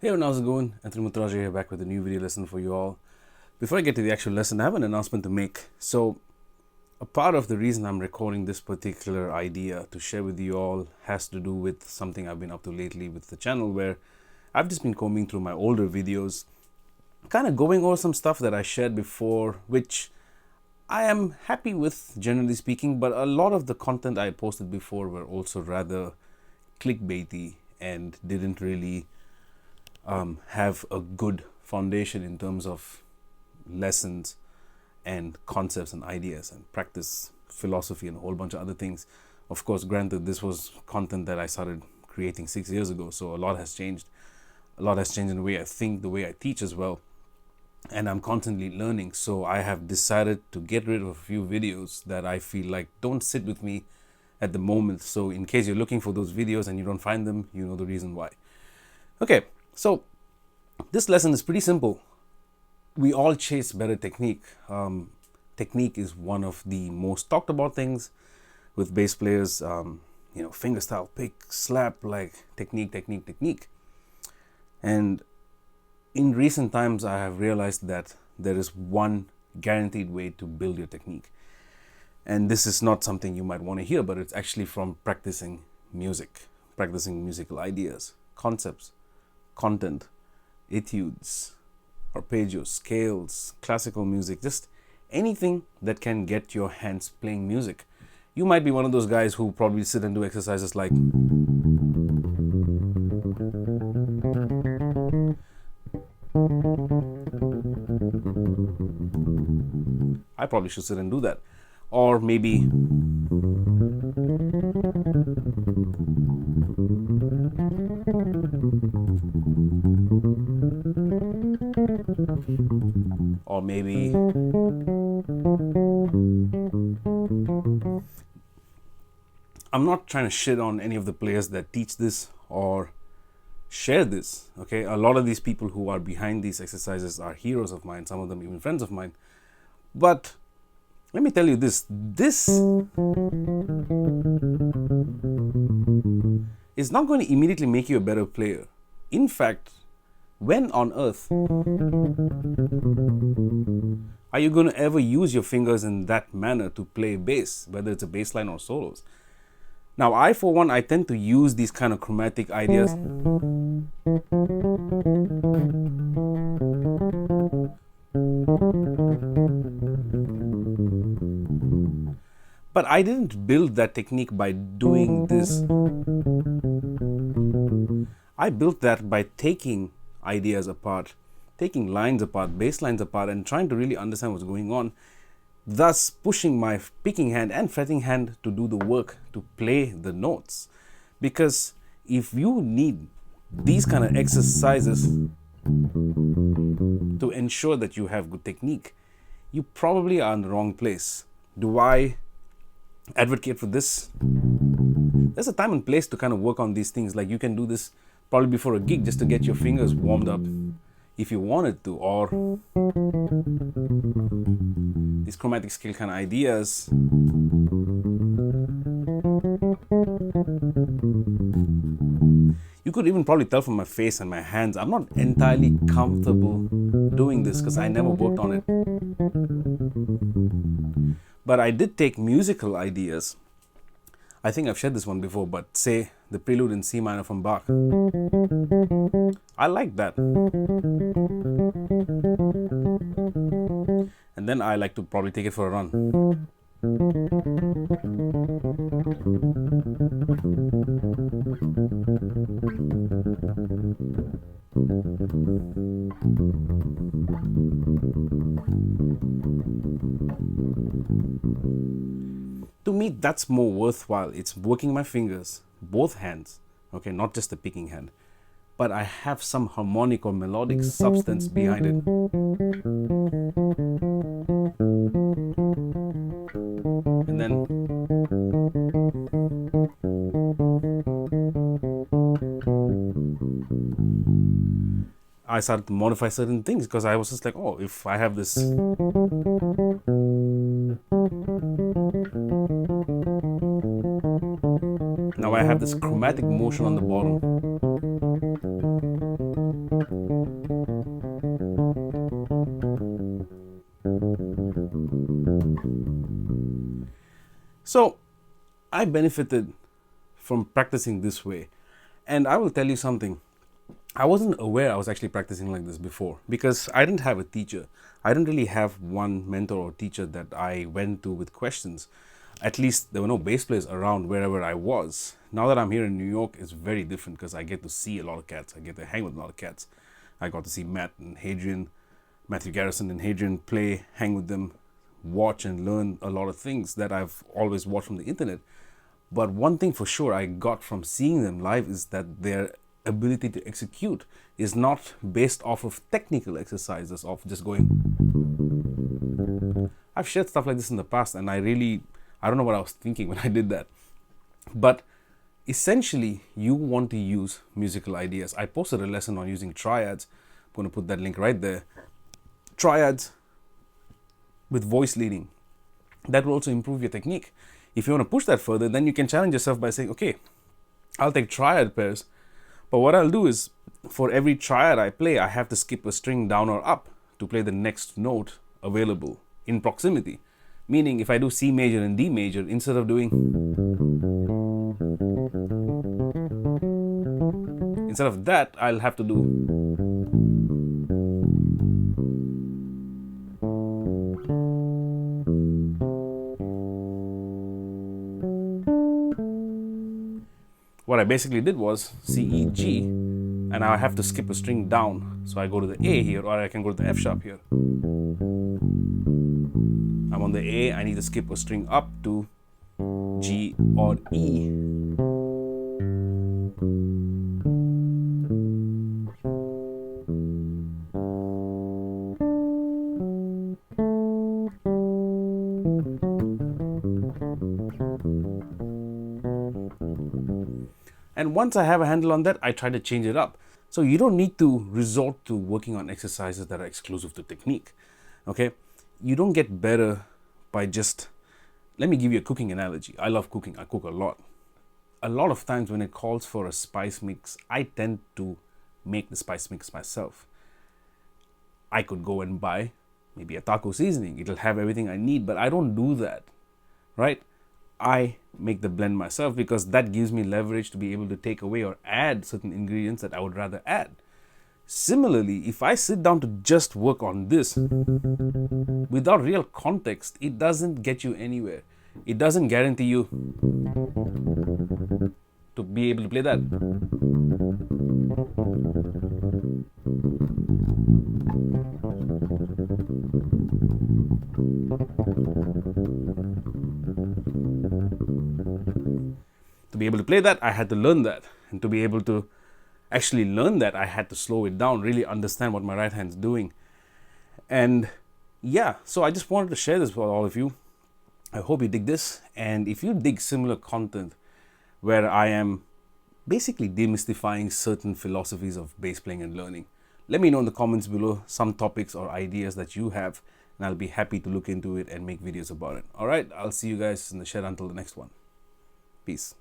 Hey everyone, how's it going? Anthony Muthurajah here, back with a new video lesson for you all. Before I get to the actual lesson, I have an announcement to make. So, a part of the reason I'm recording this particular idea to share with you all has to do with something I've been up to lately with the channel, where I've just been combing through my older videos, kind of going over some stuff that I shared before, which I am happy with, generally speaking, but a lot of the content I posted before were also rather clickbaity and didn't really have a good foundation in terms of lessons and concepts and ideas and practice philosophy and a whole bunch of other things. Of course, granted, this was content that I started creating 6 years ago, so a lot has changed. A lot has changed in the way I think, the way I teach as well, and I'm constantly learning. So I have decided to get rid of a few videos that I feel like don't sit with me at the moment. So in case you're looking for those videos and you don't find them, you know the reason why. Okay, so this lesson is pretty simple. We all chase better technique. Technique is one of the most talked about things with bass players. Fingerstyle, pick, slap, like technique. And in recent times, I have realized that there is one guaranteed way to build your technique. And this is not something you might want to hear, but it's actually from practicing music, practicing musical ideas, concepts, content, etudes, arpeggios, scales, classical music, just anything that can get your hands playing music. You might be one of those guys who probably sit and do exercises like I probably should sit and do that. Or maybe I'm not trying to shit on any of the players that teach this or share this, okay? A lot of these people who are behind these exercises are heroes of mine, some of them even friends of mine. But let me tell you this is not going to immediately make you a better player. In fact, when on earth are you going to ever use your fingers in that manner to play bass, whether it's a bass line or solos? Now, for one, I tend to use these kind of chromatic ideas. But I didn't build that technique by doing this. I built that by taking ideas apart, taking lines apart, bass lines apart, and trying to really understand what's going on, thus pushing my picking hand and fretting hand to do the work, to play the notes. Because if you need these kind of exercises to ensure that you have good technique, you probably are in the wrong place. Do I advocate for this? There's a time and place to kind of work on these things. Like, you can do this probably before a gig just to get your fingers warmed up if you wanted to, or these chromatic scale kind of ideas. You could even probably tell from my face and my hands, I'm not entirely comfortable doing this because I never worked on it. But I did take musical ideas. I think I've shared this one before, but say the prelude in C minor from Bach. I like that. And then I like to probably take it for a run. To me, that's more worthwhile. It's working my fingers, both hands, okay, not just the picking hand, but I have some harmonic or melodic substance behind it. And then I started to modify certain things because I was just like, oh, if I have this now I have this chromatic motion on the bottom. So I benefited from practicing this way. And I will tell you something. I wasn't aware I was actually practicing like this before because I didn't have a teacher. I didn't really have one mentor or teacher that I went to with questions. At least there were no bass players around wherever I was. Now that I'm here in New York, it's very different because I get to see a lot of cats. I get to hang with a lot of cats. I got to see Matthew Garrison and Hadrian play, hang with them, watch and learn a lot of things that I've always watched from the internet. But one thing for sure I got from seeing them live is that their ability to execute is not based off of technical exercises of just going. I've shared stuff like this in the past and I don't know what I was thinking when I did that. But essentially, you want to use musical ideas. I posted a lesson on using triads. I'm going to put that link right there. Triads with voice leading. That will also improve your technique. If you want to push that further, then you can challenge yourself by saying, okay, I'll take triad pairs. But what I'll do is, for every triad I play, I have to skip a string down or up to play the next note available in proximity. Meaning, if I do C major and D major, instead of that, I'll have to do. What I basically did was C, E, G, and now I have to skip a string down. So I go to the A here, or I can go to the F sharp here. I'm on the A, I need to skip a string up to G or E. And once I have a handle on that, I try to change it up. So you don't need to resort to working on exercises that are exclusive to technique. Okay? You don't get better by just, let me give you a cooking analogy. I love cooking. I cook a lot. A lot of times when it calls for a spice mix, I tend to make the spice mix myself. I could go and buy maybe a taco seasoning. It'll have everything I need, but I don't do that, right? I make the blend myself because that gives me leverage to be able to take away or add certain ingredients that I would rather add. Similarly, if I sit down to just work on this without real context, it doesn't get you anywhere. It doesn't guarantee you to be able to play that. To be able to play that, I had to learn that. And to be able to actually learn that, I had to slow it down, really understand what my right hand's doing. And yeah, so I just wanted to share this with all of you. I hope you dig this. And if you dig similar content where I am basically demystifying certain philosophies of bass playing and learning, let me know in the comments below some topics or ideas that you have, and I'll be happy to look into it and make videos about it. All right, I'll see you guys in the shed until the next one. Peace.